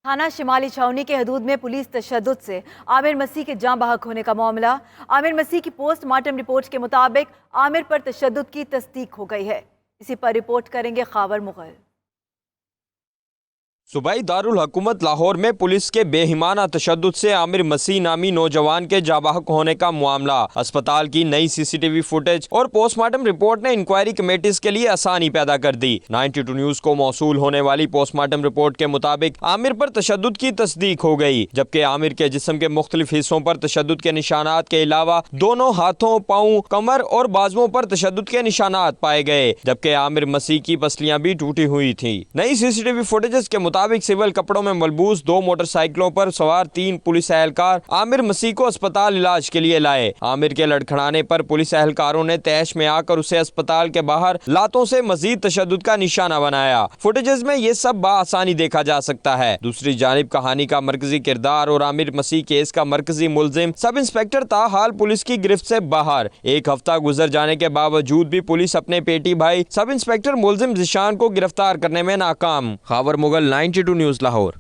थाना शिमाली छावनी के हदूद में पुलिस तशद्दुद से आमिर मसीह के जाँ बहक होने का मामला। आमिर मसीह की पोस्टमार्टम रिपोर्ट के मुताबिक आमिर पर तशद्दुद की तस्दीक हो गई है। इसी पर रिपोर्ट करेंगे खावर मुगल। सूबाई दारुल हुकूमत लाहौर में पुलिस के बेहिमाना तशद्दुद से आमिर मसीह नामी नौजवान के जाबाहक होने का मामला। अस्पताल की नई सीसीटीवी फुटेज और पोस्टमार्टम रिपोर्ट ने इंक्वायरी कमेटीज के लिए आसानी पैदा कर दी। 92 न्यूज को मौसूल होने वाली पोस्टमार्टम रिपोर्ट के मुताबिक आमिर पर तशद्दुद की तस्दीक हो गई, जबकि आमिर के जिस्म के मुख्तलिफ हिस्सों पर तशद्दुद के निशानात के अलावा दोनों हाथों, पाँव, कमर और बाजुओं पर तशद्दुद के निशानात पाए गए, जबकि आमिर मसीह की पसलियां भी टूटी हुई थी। नई सीसीटीवी फुटेज के मुताबिक सिविल कपड़ों में मलबूस 2 मोटरसाइकिलों पर सवार 3 पुलिस एहलकार आमिर मसीह को अस्पताल इलाज के लिए लाए। आमिर के लड़खड़ाने पर पुलिस एहलकारों ने तैश में आकर उसे अस्पताल के बाहर लातों से मजीद तशद्दुद का निशाना बनाया। फुटेजेस में ये सब बआसानी देखा जा सकता है। दूसरी जानिब कहानी का मरकजी किरदार और आमिर मसीह केस का मरकजी मुलजिम सब इंस्पेक्टर ताहाल पुलिस की गिरफ्त से बाहर। एक हफ्ता गुजर जाने के बावजूद भी पुलिस अपने पेटी भाई सब इंस्पेक्टर मुलजिम जिशान को गिरफ्तार करने में नाकाम। खावर मुगल 92 न्यूज़ लाहौर।